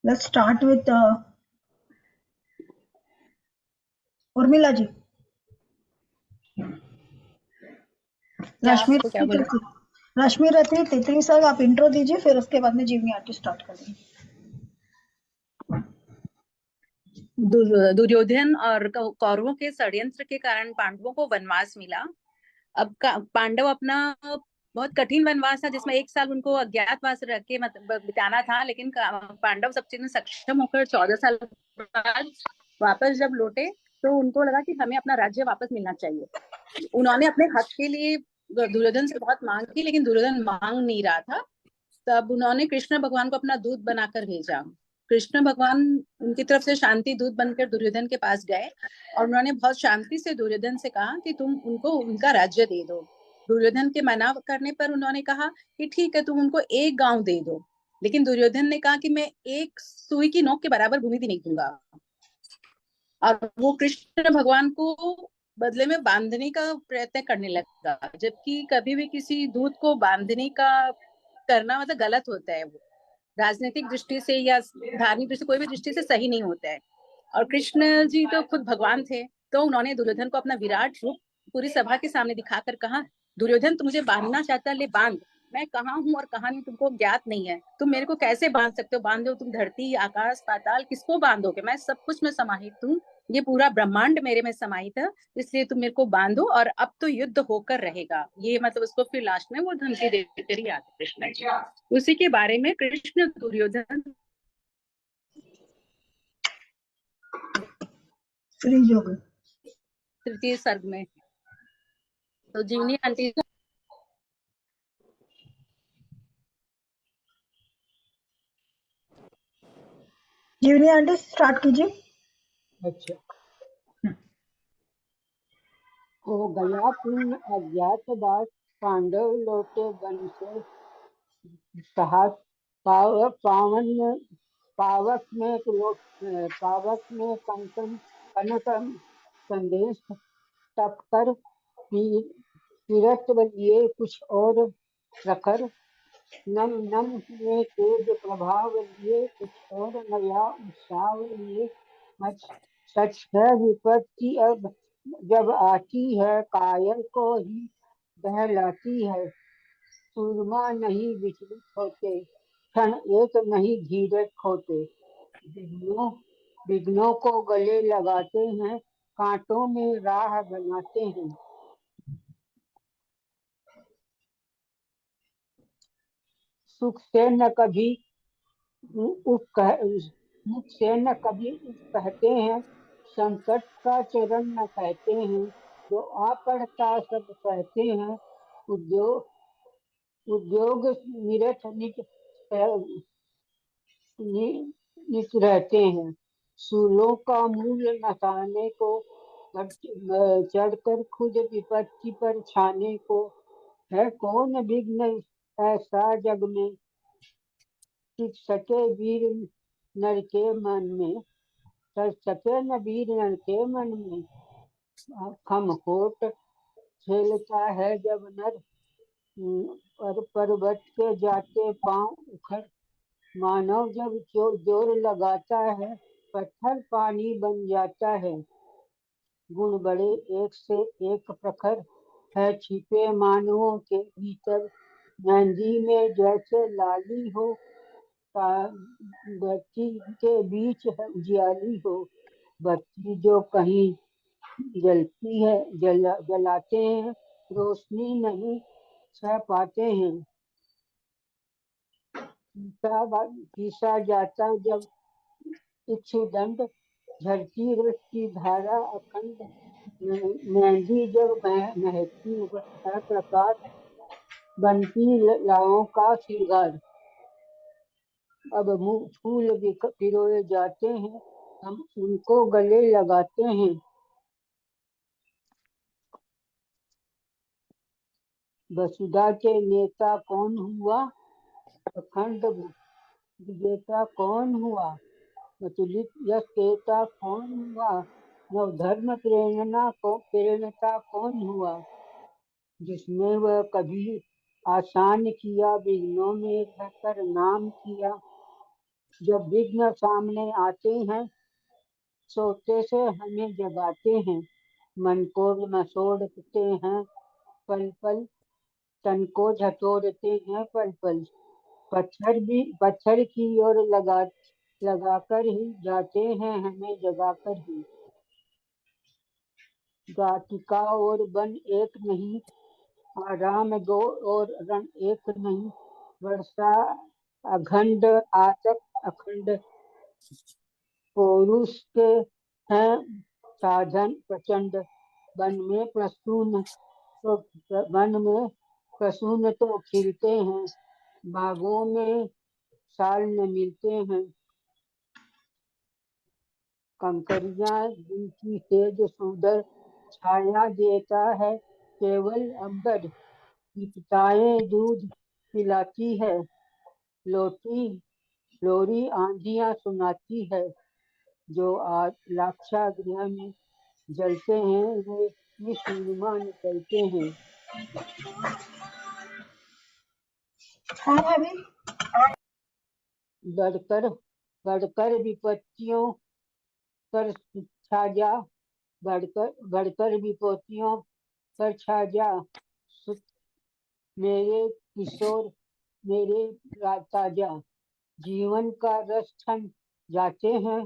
Let's start with Urmila ji. रश्मि आपको क्या बोल रहे रश्मि रथी तितली सर, आप इंट्रो दीजिए, फिर उसके बाद में जीवनी आरती स्टार्ट करेंगे। दुर्योधन और कौरवों के षड्यंत्र के कारण पांडवों को वनवास मिला। अब पांडव अपना बहुत कठिन वनवास था जिसमें 1 साल उनको अज्ञातवास रह के मतलब बिताना था, लेकिन पांडव सब चीज में सक्षम होकर 14 साल बाद वापस जब लौटे तो उनको लगा कि हमें अपना राज्य वापस मिलना चाहिए। उन्होंने अपने हक के लिए दुर्योधन से बहुत मांग की, लेकिन दुर्योधन मांग नहीं रहा था। तब उन्होंने कृष्ण भगवान को अपना दूत बनाकर भेजा। कृष्ण भगवान उनकी तरफ से शांति दूत बनकर दुर्योधन के पास गए और उन्होंने बहुत शांति से दुर्योधन से कहा कि तुम उनको उनका राज्य दे दो। दुर्योधन के मना करने पर उन्होंने कहा कि ठीक है, तुम उनको एक गांव दे दो, लेकिन दुर्योधन ने कहा कि मैं एक सुई की नोक के बराबर भूमि भी नहीं दूंगा। और वो कृष्ण भगवान को बदले में बांधने का प्रयत्न करने लगा, जबकि कभी भी किसी दूत को बांधने का करना मतलब गलत होता है। वो राजनीतिक दृष्टि से या धार्मिक दृष्टि, कोई भी दृष्टि से सही नहीं होता है। और कृष्ण जी तो खुद भगवान थे, तो उन्होंने दुर्योधन को अपना विराट रूप पूरी सभा के सामने दिखाकर कहा, दुर्योधन तू मुझे बांधना चाहता है, ले बांध। मैं कहाँ हूँ और कहाँ नहीं तुमको ज्ञात नहीं है। तुम मेरे को कैसे बांध सकते हो? बांध दो तुम धरती आकाश पाताल, किसको बांधोगे? मैं सब कुछ में समाहित हूँ, ये पूरा ब्रह्मांड मेरे में समाहित है, इसलिए तुम मेरे को बांधो और अब तो युद्ध होकर रहेगा। ये मतलब उसको फिर लास्ट में वो धमकी देकर ही आते कृष्ण जी। उसी के बारे में कृष्ण दुर्योधन फ्रीज हो गए। तृतीय सर्ग में। तो जीवनी आंटी जीवनी आंटी स्टार्ट कीजिए। अच्छा, हो गया पूर्ण अज्ञातवास, पांडव लौटे वन से साहस। पावक में कंकन कनक संदेश तप कर तीरथ लिए कुछ और प्रखर। नम नम में तेज प्रभाव लिए कुछ और नया उत्साह लिए। सच है विपत्ति अब जब आती है, कायल को ही बहलाती है। सूरमा नहीं विचलित होते, क्षण एक नहीं धीरज खोते। विघ्नों विघ्नों को गले लगाते हैं, कांटों में राह बनाते हैं। सुख से न कभी उफ कह मुख से न कभी उफ कहते हैं, संकट का चरण न कहते हैं। जो आ पड़ता सब कहते हैं, उद्योग निरत नित रहते हैं। सूलों का मूल नसाने को, चढ़कर खुद विपत्ति पर छाने को। है कौन विघ्न ऐसा जग में, टिक सके वीर नर के मन में। कर सके न वीर नर के मन में। खम होट झेलता है जब नर, पर पर्वत के जाते पांव उखड़। मानव जब जोर लगाता है, पत्थर पानी बन जाता है। गुण बड़े एक से एक प्रखर है, छिपे मानवों के भीतर। मेहंदी में जैसे लाली हो, बत्ती के बीच है उजियाली हो। बत्ती जो कहीं जलती है, जलाते हैं, रोशनी नहीं सह पाते हैं। पीसा जाता जब इक्षुदंड, झरती रस की धारा अखंड। मेहंदी जब महकती है प्रकाश, बनती लाओं का श्रृंगार। अब फूल पिरोए जाते हैं, हम उनको गले लगाते हैं। वसुधा के नेता कौन हुआ, अखंड विजेता कौन हुआ। प्रचलित यश देता कौन हुआ, नवधर्म प्रेरणता कौन हुआ। जिसने वह कभी आसान किया, विघ्नों में रहकर नाम किया। जब विघ्न सामने आते हैं, सोते से हमें जगाते हैं। मन को मसोड़ते हैं पल पल, तन को झटोरते हैं पल पल। पत्थर की ओर लगाकर ही जाते हैं, हमें जगाकर ही। वाटिका और वन एक नहीं, आराम गो और रण एक नहीं। वर्षा अखंड, आतक अखंड, पौरुष के हैं साधन प्रचंड। वन में प्रसून तो वन में प्रसून तो खिलते हैं, बागों में साल न मिलते हैं। कंकरियां जिनकी तेज सुंदर छाया देता है, केवल अंबर दीपताएं दूध पिलाती है। लोटी लोरी आंधियां सुनाती है, जो आज लाक्षागृह में जलते हैं, वे निश्चिमा निकलते हैं। हाँ भाभी। बढ़कर बढ़कर विपत्तियों पर छा जा, बढ़कर विपत्तियों पर छा जा। मेरे किशोर मेरे ताजा, जीवन का रस छन जाते हैं,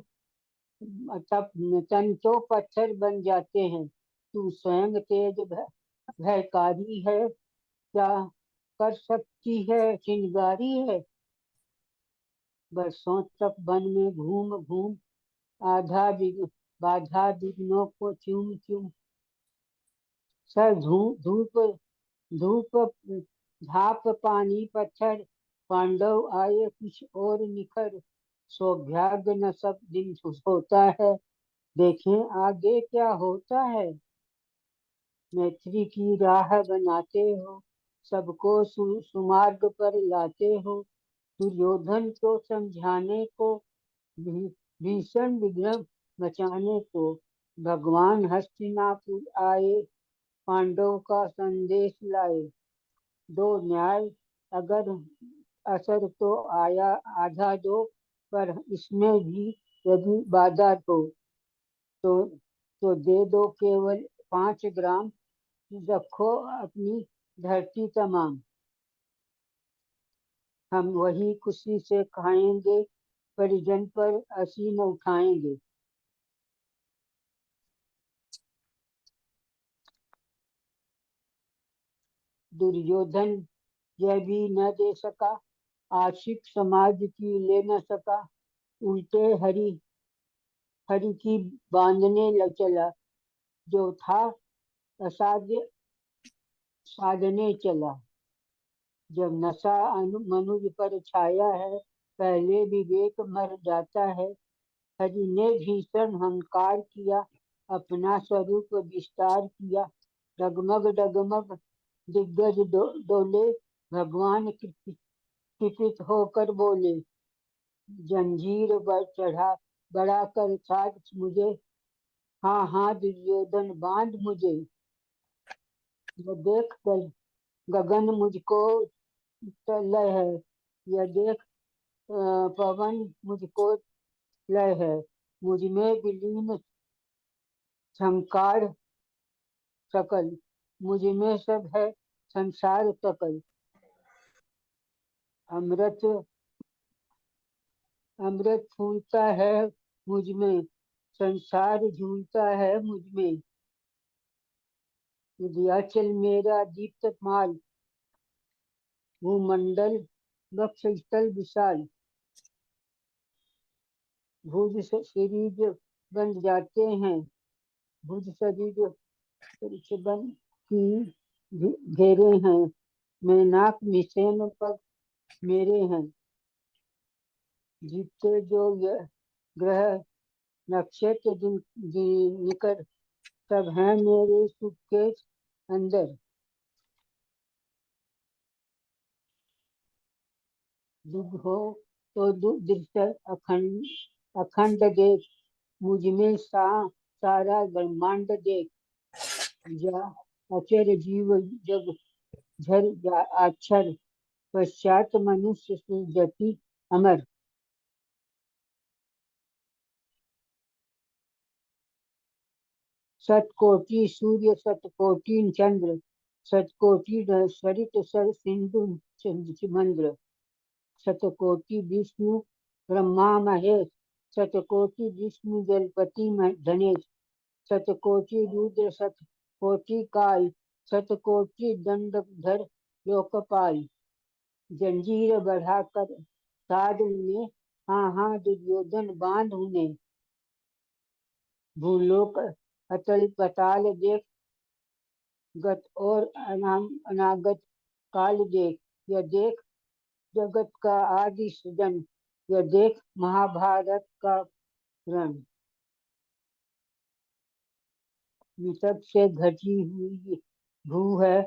तब तन तो पत्थर बन जाते हैं। तू स्वयं तेज भयकारी है, क्या कर सकती है चिंगारी है। बरसों तक वन में घूम घूम, आधा बाधा विघ्नों को चूम चूम। सर धूप धूप झाप पानी पत्थर, पांडव आए कुछ और निखर। सौभाग्य न सब दिन होता है, देखें आगे क्या होता है। मैत्री की राह बनाते हो, सबको सुमार्ग पर लाते हो। दुर्योधन को समझाने को, भीषण विघ्न बचाने को। भगवान हस्तिनापुर आए, पांडव का संदेश लाए। दो न्याय अगर असर तो आया आधा दो, पर इसमें भी यदि बाधा तो तो दे दो केवल 5 ग्राम, रखो अपनी धरती तमाम। हम वही खुशी से खाएंगे, परिजन पर हंसी न उठाएंगे। दुर्योधन यह भी न दे सका, आशिक समाज की ले न सका। उल्टे हरि हरि की बांधने लग चला, जो था असाध्य साधने चला। जब नशा मनुज पर छाया है, पहले विवेक मर जाता है। हरि ने भीषण हंकार किया, अपना स्वरूप विस्तार किया। डगमग डगमग दिग्गज डोले, भगवान कृपित होकर बोले। जंजीर पर चढ़ा बड़ा कर साध मुझे, हाँ हाँ दुर्योधन बांध मुझे। यह देख कर गगन मुझको लय है, यह देख पवन मुझको लय है। मुझ में विलीन झंकार सकल, मुझ में सब है संसार सकल। अमृत अमृत फूलता है मुझ में, संसार झूलता है मुझ में। विंध्याचल मेरा दीप्तमाल, भूमंडल वक्ष स्थल विशाल। भुज शरीर बन जाते हैं, भुज शरीर बन की घेरे हैं। मैनाक निशेन पग मेरे हैं, जीते जो ग्रह नक्षत्र निकट, सब हैं मेरे सुख के अंदर। दुख हो तो दृष्ट अखंड अखंड देख, मुझ में सारा ब्रह्मांड देख। जा अचर जीव जग झर अक्षर, पश्चात मनुष्य सुजति अमर। सतकोटि सूर्य सतकोटि चंद्र, सतकोटि सरित सर सिंधु मंद्र, शतकोटि विष्णु ब्रह्मा महेश, शतकोटि विष्णु जलपति धनेश, शतकोटि रुद्र शतकोटि काल, शतकोटि दंडधर लोकपाल। जंजीर बढ़ाकर साध उन्हें, हाँ हाँ दुर्योधन बांध उन्हें। भूलोक अतल पताल देख, गत और अनागत काल देख। यह देख जगत का आदि सृजन, यह देख महाभारत का रण। निसब से घटी हुई भू है,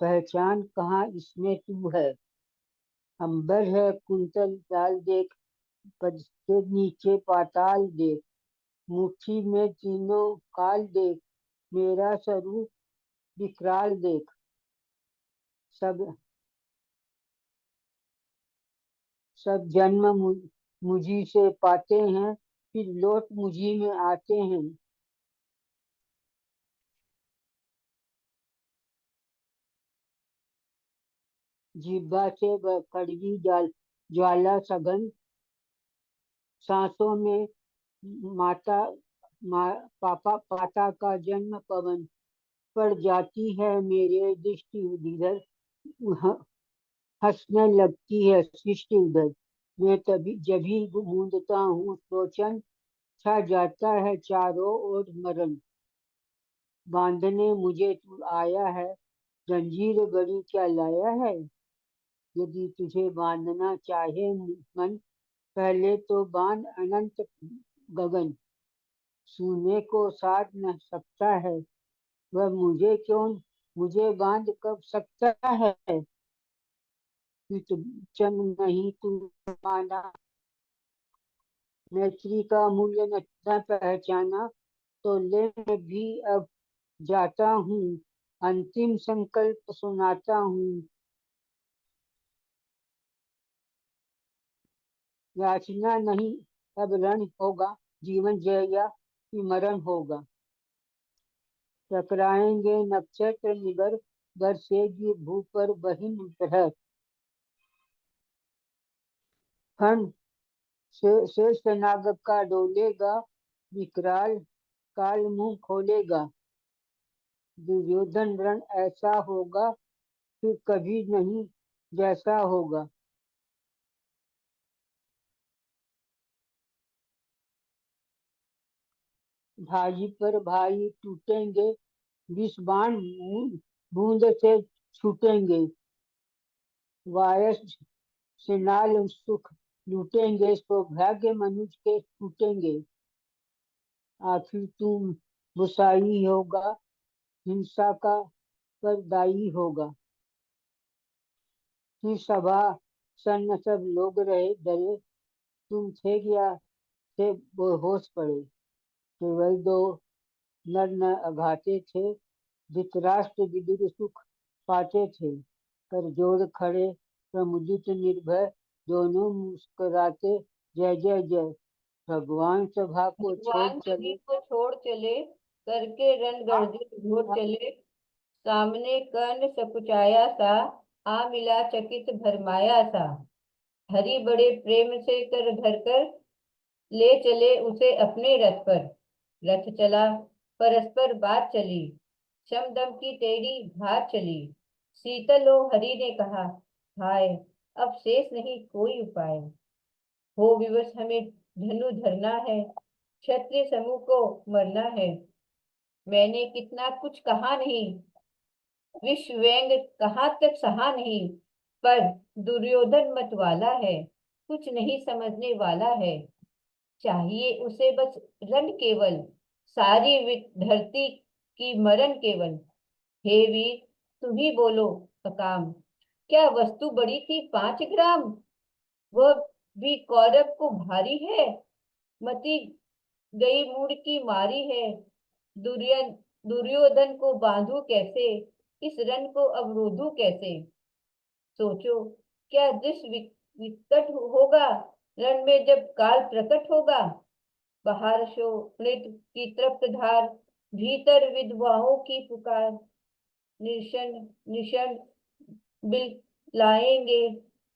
पहचान कहाँ इसमें तू है। अंबर है कुंतल डाल देख, पद से नीचे पाताल देख। मुट्ठी में तीनों काल देख, मेरा स्वरूप विकराल देख। सब जन्म मुझी से पाते हैं, फिर लौट मुझी में आते हैं। जिह्वा से कड़वी ज्वाला सघन, सांसों में माता पाता का जन्म पवन। पड़ जाती है मेरे दृष्टि उधर, हंसने लगती है सृष्टि उधर। मैं तभी जभी मूंदता हूँ सोचन, छा जाता है चारों ओर मरण। बांधने मुझे तू आया है, जंजीर गढ़ी क्या लाया है। यदि तुझे बांधना चाहे मन, पहले तो बांध अनंत गगन। सोने को साध न सकता है वह मुझे बांध कब सकता है। चन नहीं तू माना, मैत्री का मूल्य न पहचाना, तो ले मैं भी अब जाता हूँ। अंतिम संकल्प सुनाता हूँ, याचना नहीं अब रण होगा, जीवन जय या मरण होगा। टकराएंगे नक्षत्र निगर, बरसेगी भू पर बहिन प्रहर। खंड श्रेष्ठ नाग का डोलेगा, विकराल काल मुंह खोलेगा। दुर्योधन रण ऐसा होगा, फिर कभी नहीं जैसा होगा। भाई पर भाई टूटेंगे, विष बाण बूंद से छूटेंगे। वायस से नाल सुख लूटेंगे, सौभाग्य मनुष्य के टूटेंगे। आखिर तुम बुसाई होगा, हिंसा का परदाई होगा। फिर सभा सन्न सब लोग रहे डरे, तुम थे क्या थे बेहोश पड़े। केवल दो नर न अघाते थे, धृतराष्ट्र विदुर सुख पाते थे। कर जोड़ खड़े प्रमुदित निर्भय, दोनों मुस्कुराते जय जय जय। भगवान सभा को छोड़ भगवान सभी चले, को छोड़ चले, करके रण गर्जित घोर चले। सामने कर्ण सकुचाया सा, आ मिला चकित भरमाया सा। हरि बड़े प्रेम से कर धर कर, ले चले उसे अपने रथ पर। रथ चला परस्पर बात चली, शम दम की टेढ़ी घात चली। शीतलो हरि ने कहा, हाय अब शेष नहीं कोई उपाय। हो विवश हमें धनु धरना है, क्षत्रिय समूह को मरना है। मैंने कितना कुछ कहा नहीं, विश्व व्यंग कहाँ तक सहा नहीं। पर दुर्योधन मत वाला है, कुछ नहीं समझने वाला है। चाहिए उसे बस रण केवल, सारी धरती की मरण केवल। हे वीर तुम ही बोलो अकाम, क्या वस्तु बड़ी थी 5 ग्राम। वह भी कौरव को भारी है, मती गई मूड की मारी है। दुर्योधन को बांधू कैसे, इस रण को अवरोधू कैसे। सोचो क्या दृश्य विकट होगा, रण में जब काल प्रकट होगा। बाहर शोणित की तृप्त धार, भीतर विधवाओं की पुकार, निशन निशन बिल लाएंगे,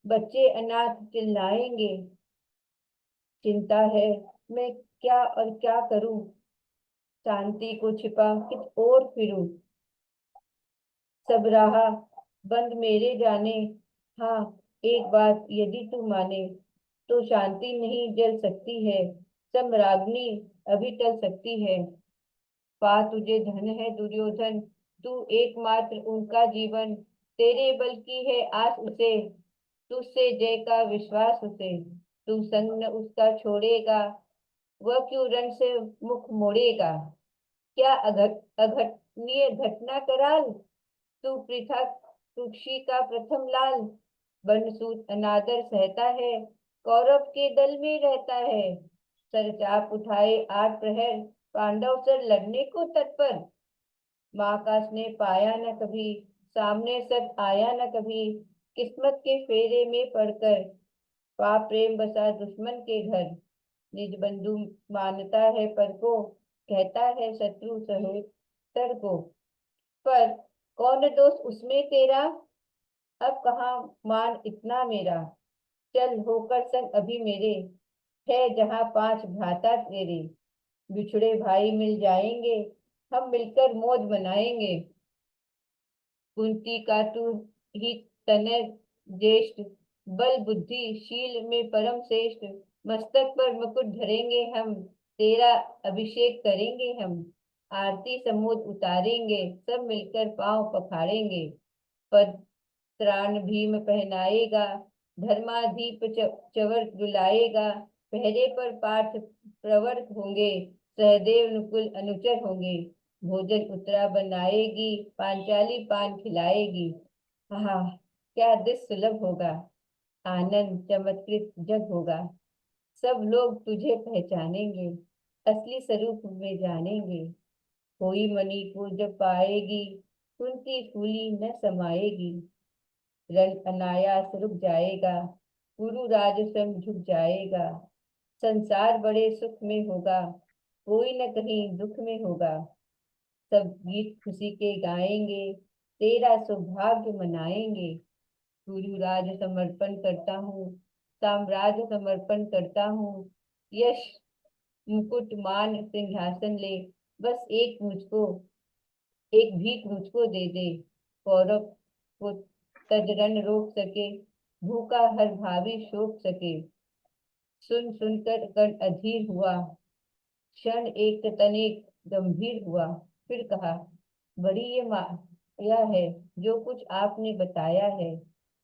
बच्चे अनाथ चिल्लाएंगे। चिंता है मैं क्या और क्या करूं, शांति को छिपा कित और फिरूं। सब राह बंद मेरे जाने, हाँ एक बात यदि तू माने, तो शांति नहीं जल सकती है, सम्राज्ञी अभी टल सकती है। पा तुझे धन है दुर्योधन, तू एकमात्र उनका जीवन, तेरे बल की है आस उसे, तुझसे जय का विश्वास उसे। तू संग न उसका छोड़ेगा, वह क्यों रण से मुख मोड़ेगा। क्या अघटनीय घटना कराल, तू पृथा कुक्षी का प्रथम लाल। बनसूत अनादर सहता है, कौरव के दल में रहता है। सर चाप उठाए आठ प्रहर, पांडव सर लड़ने को तत्पर। माँ का स्नेह पाया न कभी, सामने सत आया न कभी। किस्मत के फेरे में पड़कर, पाप प्रेम बसा दुश्मन के घर। निज बंधु मानता है पर को, कहता है शत्रु सहोदर को। पर कौन दोष उसमें तेरा, अब कहाँ मान इतना मेरा। चल होकर संग अभी मेरे, है जहाँ पांच भ्राता तेरे। बिछड़े भाई मिल जाएंगे, हम मिलकर मौज मनाएंगे। कुंती का तू ही तनय ज्येष्ठ, बल बुद्धि शील में परम श्रेष्ठ। मस्तक पर मुकुट धरेंगे हम, तेरा अभिषेक करेंगे हम। आरती समूद उतारेंगे, सब मिलकर पांव पखाड़ेंगे। पद त्राण भीम पहनाएगा, धर्माधीप चवर दुलाएगा। पहरे पर पार्थ प्रवर होंगे, सहदेव नुकुल अनुचर होंगे। भोजन उतरा बनाएगी, पांचाली पान खिलाएगी। हाँ क्या दिस सुलभ होगा, आनंद चमत्कृत जग होगा। सब लोग तुझे पहचानेंगे, असली स्वरूप में जानेंगे। कोई मणि को जब पाएगी, कुंती फूली न समाएगी। रण अनायास रुक जाएगा, गुरु राज स्वयं झुक जाएगा। संसार बड़े सुख में होगा, कोई न कहीं दुख में होगा। सब गीत खुशी के गाएंगे, तेरा सौभाग्य मनाएंगे। गुरु राज समर्पण करता हूँ, साम्राज्य समर्पण करता हूँ। यश मुकुट मान सिंहासन ले, बस एक भीख मुझको दे दे। कौरव को तजरन रोक सके, भूखा हर भावी शोक सके। सुन सुनकर कण अधीर हुआ, क्षण एक तनिक गंभीर हुआ। फिर कहा, बड़ी ये माया है जो कुछ आपने बताया है।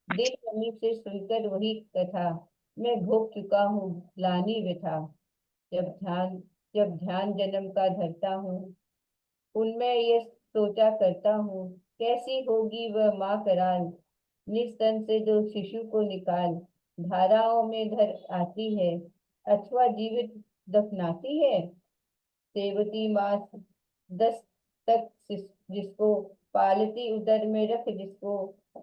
दिल समीप से सुनकर वही कथा, मैं भोग चुका हूँ ग्लानि व्यथा। जब ध्यान जब ध्यान जन्म का धरता हूँ, उनमें ये सोचा करता हूँ, कैसी होगी वह माँ कराल। निस्तन से जो शिशु को निकाल, धाराओं में धर आती है, अथवा जीवित दफनाती है। सेवती माँ 10 तक जिसको, पालती उदर में रख जिसको।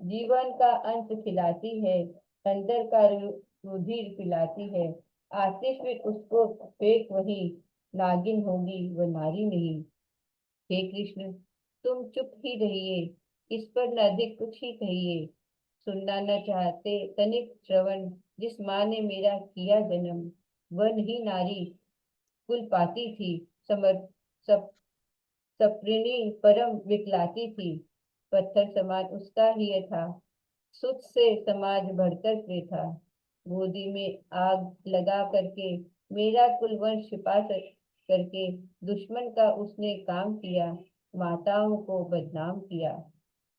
जीवन का अंत खिलाती है, अंदर का रुधिर पिलाती है। आतिश में उसको फेंक वही, नागिन होगी वह नारी नहीं। हे कृष्ण तुम चुप ही रहिए, इस पर न अधिक कुछ ही कहिए। सुनना न चाहते तनिक श्रवण, जिस माँ ने मेरा किया जन्म। वह नहीं नारी कुल पाती थी, समर सप, सप्रिनी परम विकलाती थी। पत्थर समान उसका ही था, सुख से समाज बढ़कर प्रिय था। गोदी में आग लगा करके, मेरा कुल वंश छिपा करके, दुश्मन का उसने काम किया, माताओं को बदनाम किया।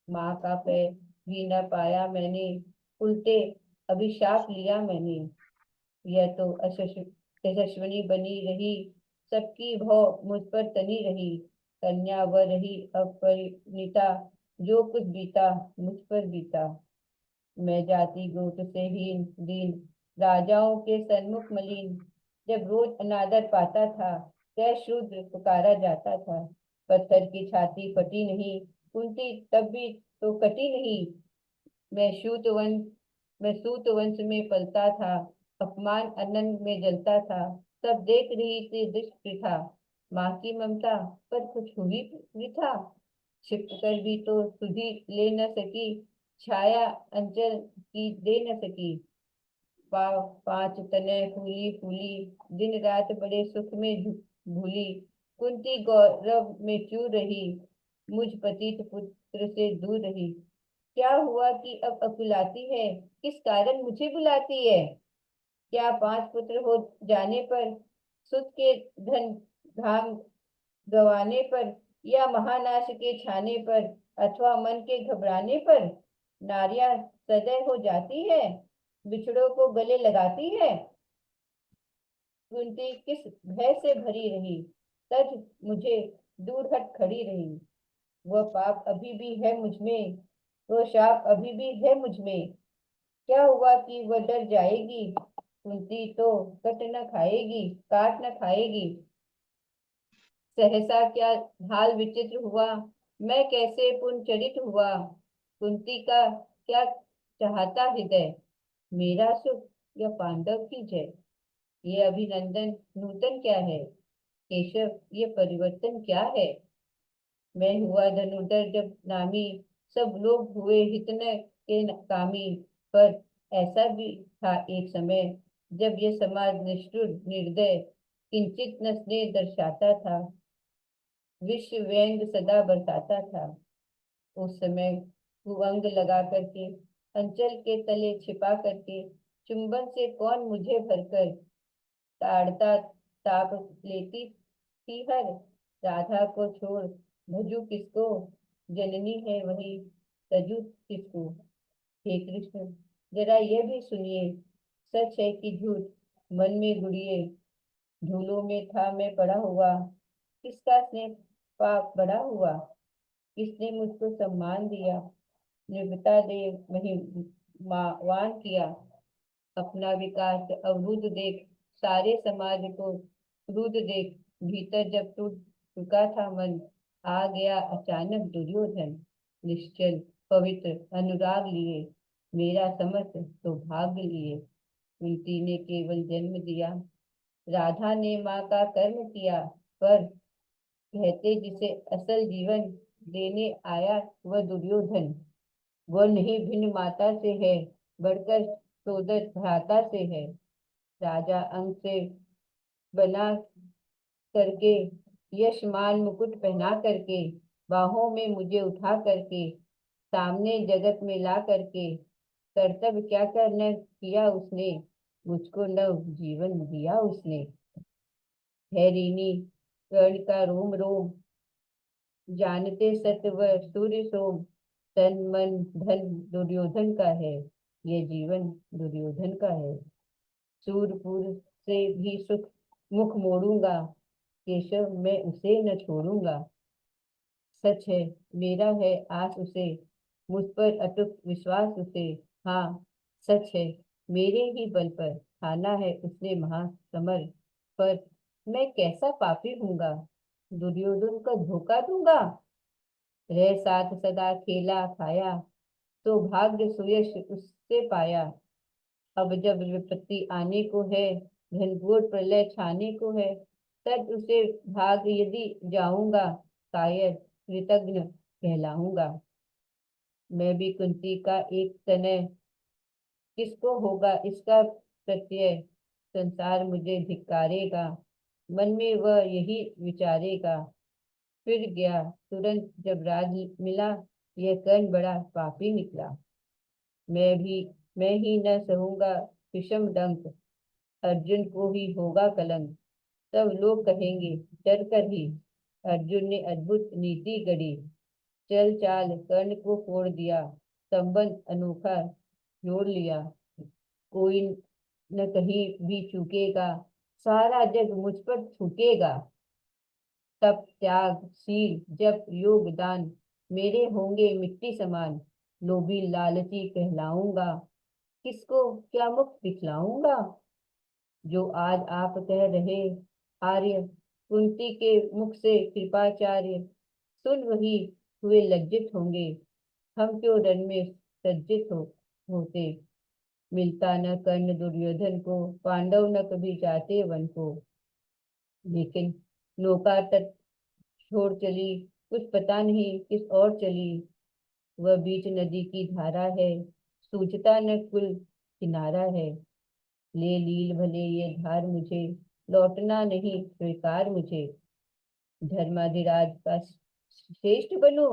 माँ का पैर भी न पाया मैंने, उल्टे अभिशाप लिया मैंने। यह तो यशस्विनी बनी रही, सबकी भौ मुझ पर तनी रही। कन्या व रही अपरिणीता, जो कुछ बीता मुझ पर बीता। मैं जाति गोत्र से हीन दीन, राजाओं के सन्मुख मलिन। जब रोज अनादर पाता था, तय शूद्र पुकारा जाता था। पत्थर की छाती फटी नहीं, कुंती तब भी तो कटी नहीं। मैं सूत वंश मैं सूत वंश में पलता था, अपमान अनंत में जलता था। सब देख रही थी दुष्ट प्रथा, माँ की ममता पर कुछ हुई वृथा, छिप कर भी तो सुधि ले न सकी, छाया अंचल की दे न सकी। पांच तनय फूली फूली, दिन रात बड़े सुख में भूली, कुंती गौरव में चूर रही, मुझ पतित पुत्र से दूर रही। क्या हुआ कि अब अकुलाती है, किस कारण मुझे बुलाती है? क्या 5 पुत्र हो जाने पर, सुत के धन धाम गवाने पर, या महानाश के छाने पर, अथवा मन के घबराने पर नारियां सदैव हो जाती है, बिछड़ों को गले लगाती है? कुंती किस भय से भरी रही, तज मुझे दूर हट खड़ी रही। वह पाप अभी भी है मुझ में, वो शाप अभी भी है मुझ में। क्या हुआ कि वह डर जाएगी, कुंती तो काट न खाएगी। सहसा क्या हाल विचित्र हुआ, मैं कैसे पुनचरित हुआ। कुंती का क्या चाहता हृदय, मेरा सुख या पांडव की जय। ये अभिनंदन नूतन क्या है, केशव ये परिवर्तन क्या है। मैं हुआ धनुर्धर जब नामी, सब लोग हुए हितन के कामी। पर ऐसा भी था एक समय, जब ये समाज निष्ठुर निर्दय, किंचित न स्नेह दर्शाता था, विश्व व्यंग सदा बरसाता था। उस समय कुअंग लगा करके, अंचल के तले छिपा करके, चुंबन से कौन मुझे भरकर ताड़ता ताप लेती थी हर। राधा को छोड़ भजू किसको, जननी है वही तजू किसको। हे कृष्ण, जरा यह भी सुनिए, सच है कि झूठ मन में गुड़िए, धूलों में था मैं पड़ा हुआ, किसका स्नेह पाप बड़ा हुआ। किसने मुझको सम्मान दिया, निर्भता दे महिमावान किया। अपना विकास अवरुद्ध देख, सारे समाज को क्रुद्ध देख, भीतर जब टूट चुका था मन, आ गया अचानक दुर्योधन। निश्चल पवित्र अनुराग लिए, मेरा समस्त सौभाग्य लिए। कुंती ने केवल जन्म दिया, राधा ने माँ का कर्म किया। पर कहते जिसे असल जीवन देने आया वह दुर्योधन, वह नहीं भिन्न माता से है, बढ़कर सोदर भ्राता से है। राजा अंग से बना करके, यशमान मुकुट पहना करके, बाहों में मुझे उठा करके, सामने जगत में ला करके, कर्तव्य क्या कर न किया उसने, मुझको नव जीवन दिया उसने। है ऋणी कर्ण का रोम रोम, जानते सत्व सूर्य सोम। तन मन धन दुर्योधन का है, ये जीवन दुर्योधन का है। सूरपुर से भी सुख मुख मोड़ूंगा, केशव मैं उसे न छोड़ूंगा। सच है मेरा है आस उसे, मुझ पर अटूट विश्वास उसे। हाँ सच है, मेरे ही बल पर ठाना है उसने महासमर। पर मैं कैसा पापी हूँगा, दुर्योधन को धोखा दूंगा। रह साथ सदा खेला खाया, तो भाग्य सुयश उससे पाया। अब जब विपत्ति आने को है, घनघोर प्रलय छाने को है, तब उसे भाग यदि जाऊंगा, शायद कृतज्ञ कहलाऊंगा। मैं भी कुंती का एक तनय, किसको होगा इसका प्रत्यय। संसार मुझे धिक्कारेगा, मन में वह यही विचारेगा। फिर गया तुरंत जब राज मिला, यह कर्ण बड़ा पापी निकला। मैं भी मैं ही न सहूंगा विषम डंक, अर्जुन को ही होगा कलंक। सब लोग कहेंगे डर कर ही, अर्जुन ने अद्भुत नीति गढ़ी। चल चाल कर्ण को फोड़ दिया, संबंध अनोखा जोड़ लिया। कोई न कहीं भी चूकेगा, सारा जग मुझ पर थूकेगा। तप त्याग शील जप योग दान, मेरे होंगे मिट्टी समान। लोभी लालची कहलाऊंगा, किसको क्या मुख दिखलाऊंगा। जो आज आप कह रहे आर्य, कुंती के मुख से कृपाचार्य, सुन वही हुए लज्जित होंगे। हम क्यों रण में सज्जित होते, मिलता न कर्ण दुर्योधन को, पांडव न कभी जाते वन को। लेकिन नौका तट छोड़ चली, कुछ पता नहीं किस ओर चली। वह बीच नदी की धारा है, सूझता न कुल किनारा है। ले लील भले ये धार मुझे, लौटना नहीं स्वीकार मुझे। धर्माधिराज का श्रेष्ठ बनो,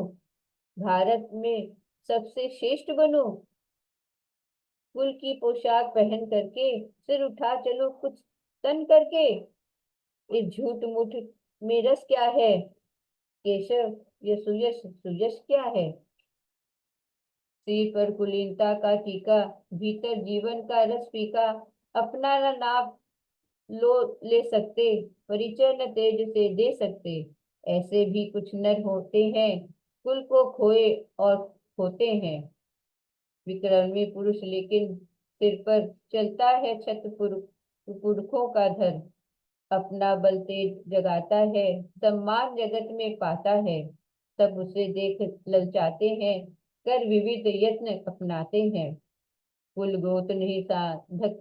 भारत में सबसे श्रेष्ठ बनो। कुल की पोशाक पहन करके, सिर उठा चलो कुछ तन करके। इस झूठ मूठ में रस क्या है, केशव ये सुयश सुयश क्या है। सिर पर कुलीनता का टीका, भीतर जीवन का रस फीका। अपना न नाप लो ले सकते, परिचय न तेज से दे सकते। ऐसे भी कुछ नर होते हैं, कुल को खोए और खोते हैं। विक्रमी पुरुष लेकिन सिर पर चलता है छत पुरखों का धर। अपना बल तेज जगाता है, सम्मान जगत में पाता है। सब उसे देख ललचाते हैं, कर विविध यत्न अपनाते हैं। कुल गोत नहीं साधक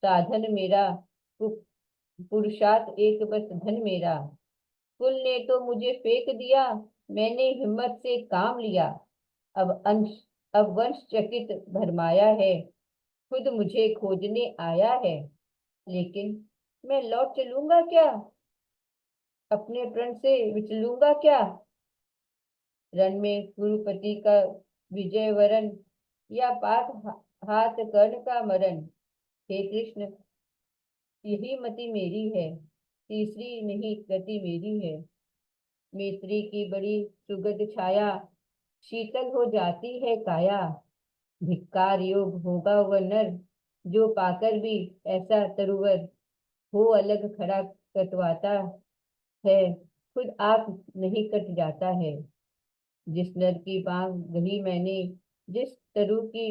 साधन मेरा, पुरुषार्थ एक बस धन मेरा। कुल ने तो मुझे फेंक दिया, मैंने हिम्मत से काम लिया। अब अंश अब वंश चकित भरमाया है, खुद मुझे खोजने आया है। लेकिन मैं लौट चलूंगा क्या, अपने प्रण से विचलूंगा क्या। रण में कुरुपति का विजय वरण, या पात हाथ कर्ण का मरण। हे कृष्ण यही मति मेरी है, तीसरी नहीं गति मेरी है। मैत्री की बड़ी सुगध छाया, शीतल हो जाती है काया। धिक्कार योग होगा वह नर, जो पाकर भी ऐसा तरुवर हो अलग खड़ा कटवाता है, खुद आप नहीं कट जाता है। जिस नर की बांग गढ़ी मैंने, जिस तरु की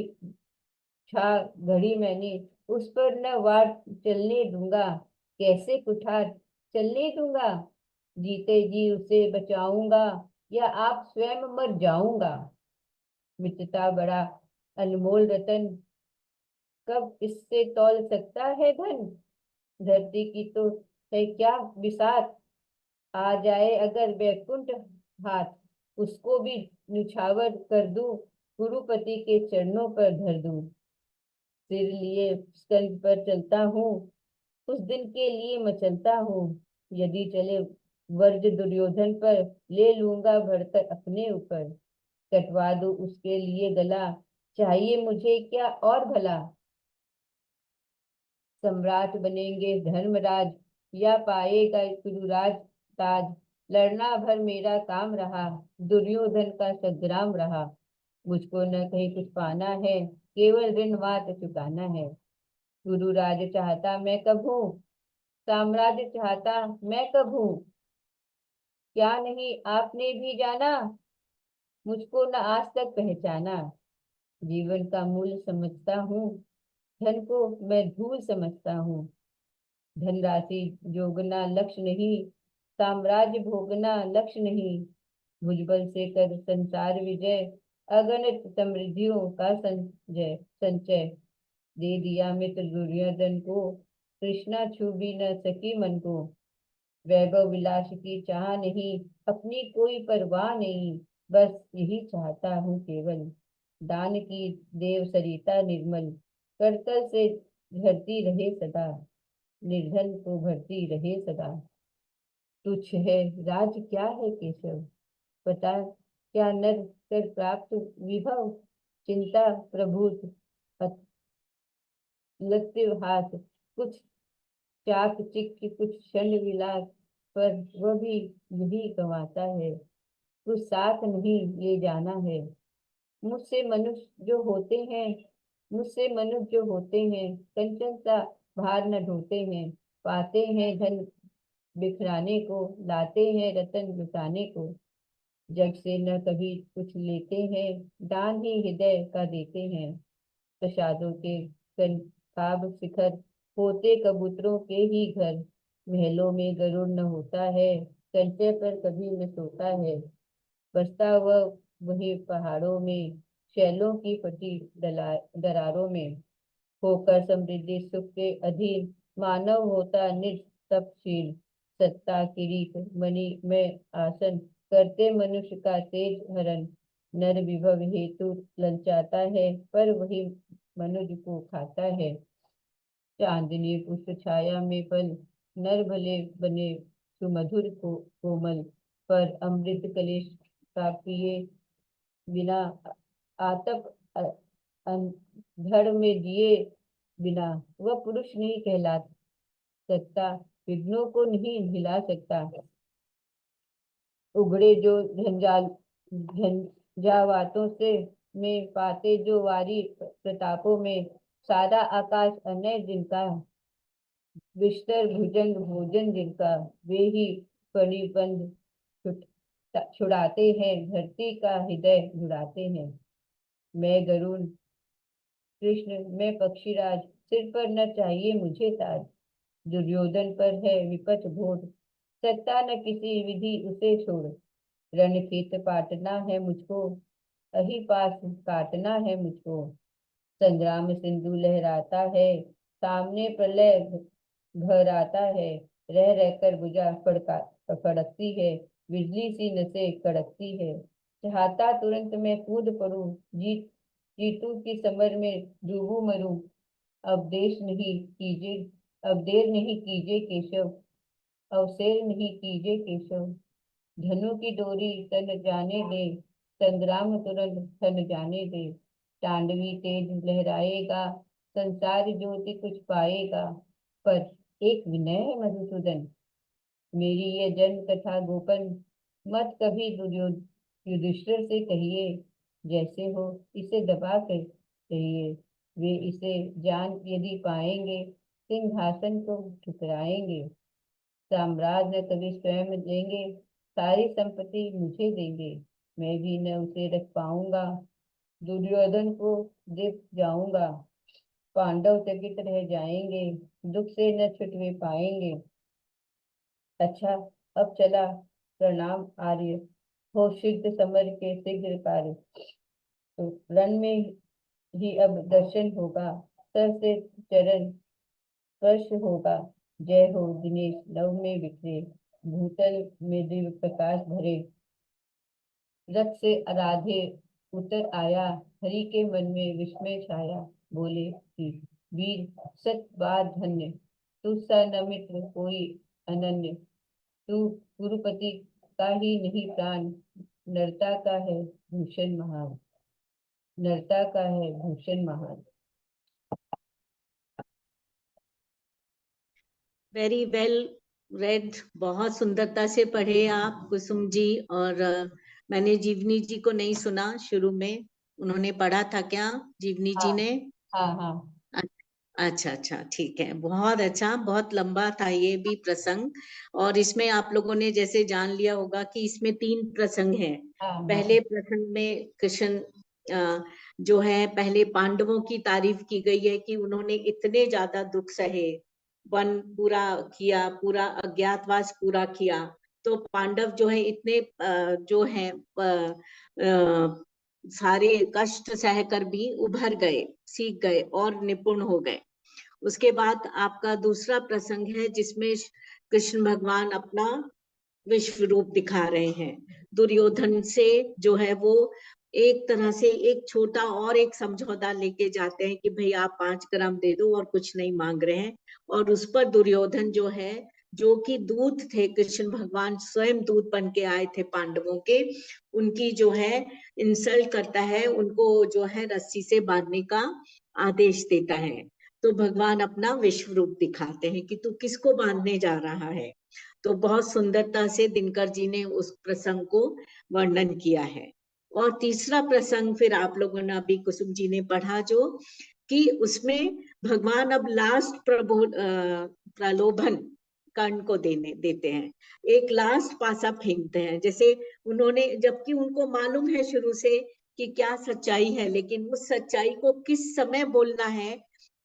छा घड़ी मैंने, उस पर न वार चलने दूंगा, कैसे कुठार चलने दूंगा। जीते जी उसे बचाऊंगा, या आप स्वयं मर जाऊंगा। मित्रता बड़ा अनमोल रतन, कब इससे तौल सकता है धन। धरती की तो है क्या बिसात, आ जाए अगर बैकुंठ हाथ, उसको भी निछावर कर दूं, गुरुपति के चरणों पर धर दूं। सिर लिए स्कंद पर चलता हूँ, उस दिन के लिए मचलता हूँ। यदि चले वर्ज दुर्योधन पर, ले लूंगा भरकर अपने ऊपर। कटवा दूं उसके लिए गला, चाहिए मुझे क्या और भला। सम्राट बनेंगे धर्मराज, या पाएगा गुरुराज ताज। लड़ना भर मेरा काम रहा, दुर्योधन का संग्राम रहा। मुझको न कहीं कुछ पाना है, केवल ऋण मात्र चुकाना है। गुरु राज चाहता मैं कब हूँ, साम्राज्य चाहता मैं कब हूँ। क्या नहीं आपने भी जाना, मुझको न आज तक पहचाना। जीवन का मूल्य समझता हूँ, धन को मैं धूल समझता हूँ। धनराशि जोगना लक्ष्य नहीं, साम्राज्य भोगना लक्ष्य नहीं। भुजबल से कर संसार विजय, अगणित समृद्धियों का संचय। दे दिया मित्र दुर्योधन को, कृष्णा छू भी न सकी मन को। वैभव विलास की चाह नहीं, अपनी कोई परवाह नहीं। बस यही चाहता हूँ केवल, दान की देव सरिता निर्मल। करतल से झरती रहे सदा, निर्धन को भरती रहे सदा। तुच्छ है राज क्या है केशव, पता क्या नर कर प्राप्त विभव। चिंता प्रभुत लत्य हाथ, कुछ चाक चिक्की कुछ क्षण विलास, पर वह भी यही गंवाता है, कुछ साथ नहीं ले जाना है। मुझसे मनुष्य जो होते हैं, मुझसे मनुष्य जो होते हैं, कंचन सा भार न ढोते हैं। पाते हैं धन बिखराने को, लाते हैं रतन लुटाने को। जग से न कभी कुछ लेते हैं, दान ही हृदय का देते हैं। प्रसादों के कनकाब शिखर, होते कबूतरों के ही घर। महलों में गरुड़ न होता है, कंचे पर कभी न सोता है। बसता वह वही पहाड़ों में, शैलों की फटी दरारों में। होकर समृद्धि सुख के अधीन, मानव होता निज तपशील। सत्ता किरीट मणि में आसन, करते मनुष्य का तेज हरण। नर विभव हेतु ललचाता है, पर वही मनुज को खाता है। चांदनी पुष्प छाया में पल, नर भले बने सुमधुर को कोमल, पर अमृत कलेश का पिए बिना, आतप धड़ में दिए बिना, वह पुरुष नहीं कहला सकता, विघ्नों को नहीं हिला सकता। उगड़े जो झंझावातों से में पाते जो वारी प्रतापों में, सारा आकाश अनय जिनका, बिस्तर भुजंग भोजन जिनका, वे ही फणिबंध छुड़ाते हैं, धरती का हृदय जुड़ाते हैं। मैं गरुण कृष्ण, मैं पक्षीराज, सिर पर न चाहिए मुझे ताज। दुर्योधन पर है विपत घोर, सकता न किसी विधि उसे छोड़। रणखेत पाटना है मुझको, अही पास काटना है मुझको। संग्राम सिंधु लहराता है, सामने प्रलय घराता है। रह रहकर भुजा फड़कती है, बिजली सी नसें कड़कती है। चाहता तुरंत मैं कूद पड़ूं, जीतू की समर में डूबू मरूं। अब देर नहीं कीजिए केशव, अवसेर नहीं कीजिए केशव। धनु की डोरी तन जाने दे, संग्राम तुरंत थन जाने दे। तांडवी तेज लहराएगा, संसार ज्योति कुछ पाएगा। पर एक विनय है मधुसूदन, मेरी ये जन्म कथा गोपन मत कभी युधिष्ठिर से कहिए। जैसे हो इसे दबा कर कहिए, वे इसे जान यदि पाएंगे, सिंहासन को ठुकराएंगे। साम्राज्य न कभी स्वयं देंगे, सारी संपत्ति मुझे देंगे। मैं भी न उसे रख पाऊंगा, दुर्योधन को दे जाऊंगा। पांडव चकित रह जाएंगे, दुख से न छुटवे पाएंगे। अच्छा अब चला, प्रणाम आर्य, हो सिद्ध समर के शीघ्र कार्य। तो रण में ही अब दर्शन होगा, सर से चरण स्पर्श होगा। जय हो दिनेश लव में बिखरे, भूतल में दिव्य प्रकाश भरे। रथ से राधे उतर आया, हरि के मन में विस्मय छाया। बोले कि वीर सत बात धन्य, तू सा न मित्र कोई अनन्य। तू गुरुपति का ही नहीं प्राण, नरता का है भूषण महान, नरता का है भूषण महान। वेरी वेल रेड, बहुत सुंदरता से पढ़े आप कुसुम जी। और मैंने जीवनी जी को नहीं सुना शुरू में, उन्होंने पढ़ा था क्या जीवनी जी ने? हाँ हाँ अच्छा अच्छा, ठीक है, बहुत अच्छा, बहुत लंबा था ये भी प्रसंग। और इसमें आप लोगों ने जैसे जान लिया होगा कि इसमें 3 प्रसंग हैं। हाँ पहले प्रसंग में कृष्ण जो है, पहले पांडवों की तारीफ की गई है कि उन्होंने इतने ज्यादा दुख सहे, वन पूरा किया, पूरा अज्ञातवास पूरा किया। तो पांडव जो है इतने जो है सारे कष्ट सहकर भी उभर गए, सीख गए और निपुण हो गए। उसके बाद आपका दूसरा प्रसंग है जिसमें कृष्ण भगवान अपना विश्व रूप दिखा रहे हैं। दुर्योधन से जो है वो एक तरह से एक छोटा और एक समझौता लेके जाते हैं कि भाई आप 5 ग्राम दे दो और कुछ नहीं मांग रहे हैं। और उस पर दुर्योधन जो है, जो कि दूत थे, कृष्ण भगवान स्वयं दूत बन के आए थे पांडवों के, उनकी जो है इंसल्ट करता है, उनको जो है रस्सी से बांधने का आदेश देता है। तो भगवान अपना विश्व रूप दिखाते हैं कि तू किसको बांधने जा रहा है। तो बहुत सुंदरता से दिनकर जी ने उस प्रसंग को वर्णन किया है। और तीसरा प्रसंग फिर आप लोगों ने अभी कुसुम जी ने पढ़ा, जो कि उसमें भगवान अब लास्ट प्रलोभन कर्ण को देते हैं, एक लास्ट पासा फेंकते हैं। जैसे उन्होंने, जबकि उनको मालूम है शुरू से कि क्या सच्चाई है, लेकिन उस सच्चाई को किस समय बोलना है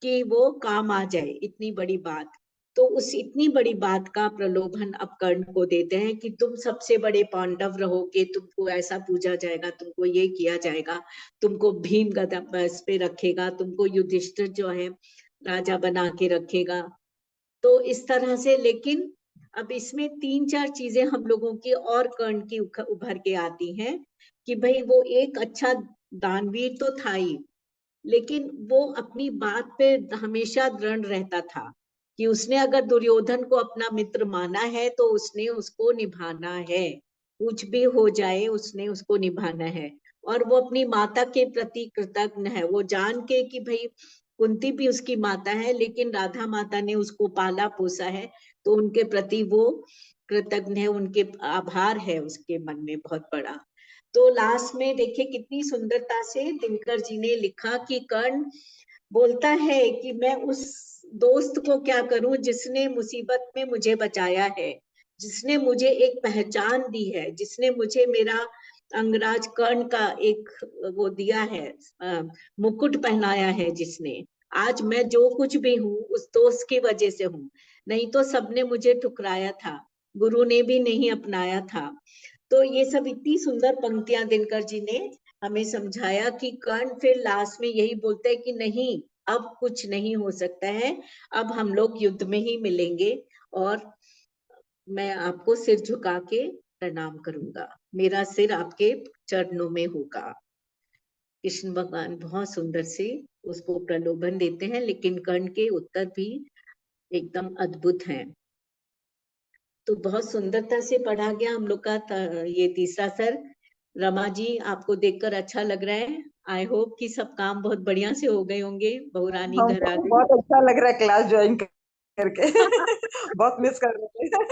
कि वो काम आ जाए, इतनी बड़ी बात। तो उस इतनी बड़ी बात का प्रलोभन अब कर्ण को देते हैं कि तुम सबसे बड़े पांडव रहोगे, तुमको ऐसा पूजा जाएगा, तुमको ये किया जाएगा, तुमको भीम गदा बस पे रखेगा, तुमको युधिष्ठिर जो है राजा बना के रखेगा। तो इस तरह से, लेकिन अब इसमें 3-4 चीजें हम लोगों की और कर्ण की उभर के आती हैं कि भाई वो एक अच्छा दानवीर तो था ही, लेकिन वो अपनी बात पे हमेशा दृढ़ रहता था कि उसने अगर दुर्योधन को अपना मित्र माना है तो उसने उसको निभाना है, कुछ भी हो जाए उसने उसको निभाना है। और वो अपनी माता के प्रति कृतज्ञ है, वो जान के कि भाई कुंती भी उसकी माता है लेकिन राधा माता ने उसको पाला पोसा है, तो उनके प्रति वो कृतज्ञ है, उनके आभार है उसके मन में बहुत बड़ा। तो लास्ट में देखिए कितनी सुंदरता से दिनकर जी ने लिखा कि कर्ण बोलता है कि मैं उस दोस्त को क्या करूं जिसने मुसीबत में मुझे बचाया है, जिसने मुझे एक पहचान दी है, जिसने मुझे मेरा अंगराज कर्ण का एक वो दिया है, मुकुट पहनाया है, जिसने आज मैं जो कुछ भी हूँ उस दोस्त की वजह से हूँ, नहीं तो सबने मुझे ठुकराया था, गुरु ने भी नहीं अपनाया था। तो ये सब इतनी सुंदर पंक्तियां दिनकर जी ने हमें समझाया कि कर्ण फिर लास्ट में यही बोलते हैं कि नहीं, अब कुछ नहीं हो सकता है, अब हम लोग युद्ध में ही मिलेंगे और मैं आपको सिर झुका के प्रणाम करूंगा, मेरा सिर आपके चरणों में होगा। कृष्ण भगवान बहुत सुंदर से उसको प्रलोभन देते हैं, लेकिन कर्ण के उत्तर भी एकदम अद्भुत हैं। तो बहुत सुंदरता से पढ़ा गया हम लोग का ये तीसरा सर। रमा जी, आपको देखकर अच्छा लग रहा है? आई होप कि सब काम बहुत बढ़िया से हो गए होंगे, बहुरानी घर आ हमको गई। बहुत अच्छा लग रहा है क्लास ज्वाइन करके। बहुत मिस कर रहे थे।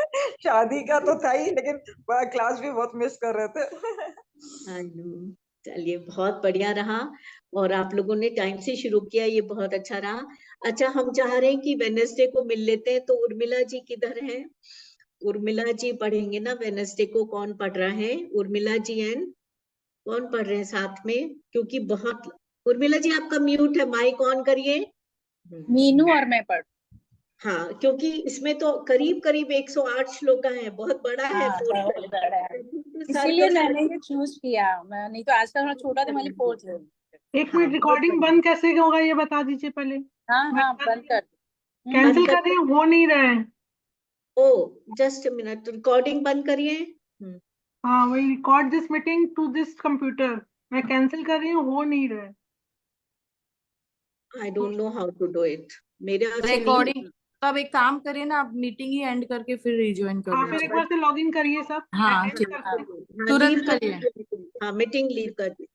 शादी का तो था ही, लेकिन क्लास भी बहुत मिस कर रहे थे। हाँ जी, चलिए बहुत बढ़िया रहा, और आप लोगों ने टाइम से शुरू किया, ये बहुत अच्छा रहा। अच्छा, हम चाह रहे हैं कि वेडनेसडे को मिल लेते हैं, तो उर्मिला जी किधर है? उर्मिला जी पढ़ेंगे ना वेडनेसडे को? कौन पढ़ रहा है? उर्मिला जी एंड कौन पढ़ रहे हैं साथ में? क्योंकि बहुत, उर्मिला जी आपका म्यूट है, माइक ऑन करिए। मीनू और मैं पढ़। हाँ, क्योंकि इसमें तो करीब करीब 108 श्लोक है, बहुत बड़ा है हाँ, पोर्शन। बहुत बड़ा है, इसीलिए मैंने ये चूज किया। मैं नहीं तो आज का थोड़ा छोटा था, मैंने फोर्थ ले लिया। एक मिनट, रिकॉर्डिंग बंद कैसे होगा ये बता दीजिए पहले। हाँ हाँ, बंद कर। कैंसिल कर रही हूँ, हो नहीं रहा है। ओ जस्ट मिनट, रिकॉर्डिंग बंद करिए। हाँ, वही record this meeting to this computer, मैं कैंसिल कर रही हूँ, हो नहीं रहा है। I don't know how to do it, मेरे से नहीं रिकॉर्डिंग। तो अब एक काम करिए ना, आप मीटिंग ही एंड करके फिर रिज्वाइन कर हाँ, फिर एक बार से लॉग इन करिए सब। हाँ, end ठीक करके। है, तुरंत करिए। हाँ, मीटिंग लीव कर दी।